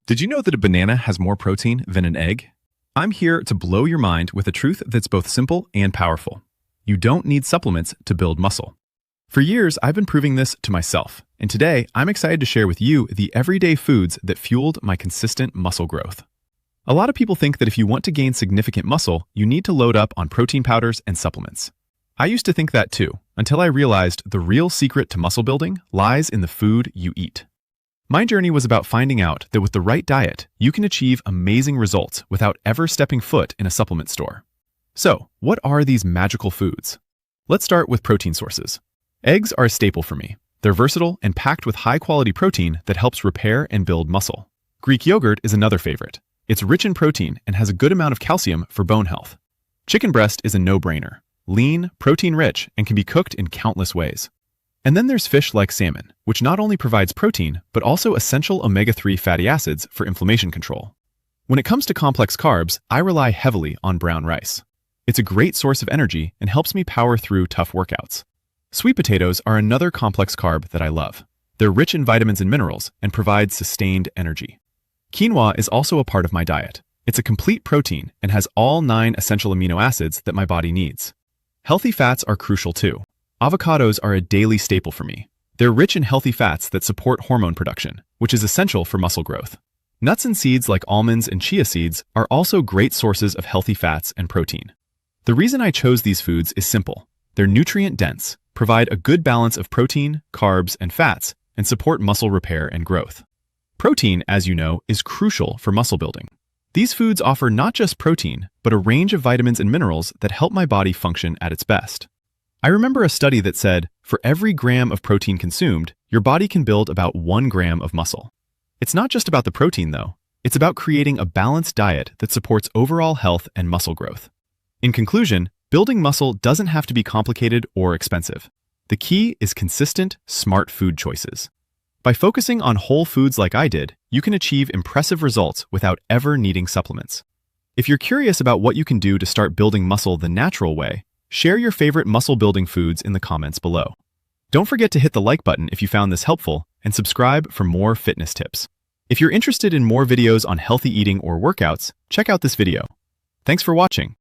Did you know that a banana has more protein than an egg? I'm here to blow your mind with a truth that's both simple and powerful. You don't need supplements to build muscle. For years, I've been proving this to myself, and today I'm excited to share with you the everyday foods that fueled my consistent muscle growth. A lot of people think that if you want to gain significant muscle, you need to load up on protein powders and supplements. I used to think that too, until I realized the real secret to muscle building lies in the food you eat. My journey was about finding out that with the right diet, you can achieve amazing results without ever stepping foot in a supplement store. So, what are these magical foods? Let's start with protein sources. Eggs are a staple for me. They're versatile and packed with high-quality protein that helps repair and build muscle. Greek yogurt is another favorite. It's rich in protein and has a good amount of calcium for bone health. Chicken breast is a no-brainer. Lean, protein-rich, and can be cooked in countless ways. And then there's fish like salmon, which not only provides protein, but also essential omega-3 fatty acids for inflammation control. When it comes to complex carbs, I rely heavily on brown rice. It's a great source of energy and helps me power through tough workouts. Sweet potatoes are another complex carb that I love. They're rich in vitamins and minerals and provide sustained energy. Quinoa is also a part of my diet. It's a complete protein and has all 9 essential amino acids that my body needs. Healthy fats are crucial too. Avocados are a daily staple for me. They're rich in healthy fats that support hormone production, which is essential for muscle growth. Nuts and seeds like almonds and chia seeds are also great sources of healthy fats and protein. The reason I chose these foods is simple. They're nutrient-dense, provide a good balance of protein, carbs, and fats, and support muscle repair and growth. Protein, as you know, is crucial for muscle building. These foods offer not just protein, but a range of vitamins and minerals that help my body function at its best. I remember a study that said, for every gram of protein consumed, your body can build about 1 gram of muscle. It's not just about the protein, though. It's about creating a balanced diet that supports overall health and muscle growth. In conclusion, building muscle doesn't have to be complicated or expensive. The key is consistent, smart food choices. By focusing on whole foods like I did, you can achieve impressive results without ever needing supplements. If you're curious about what you can do to start building muscle the natural way, share your favorite muscle-building foods in the comments below. Don't forget to hit the like button if you found this helpful, and subscribe for more fitness tips. If you're interested in more videos on healthy eating or workouts, check out this video. Thanks for watching.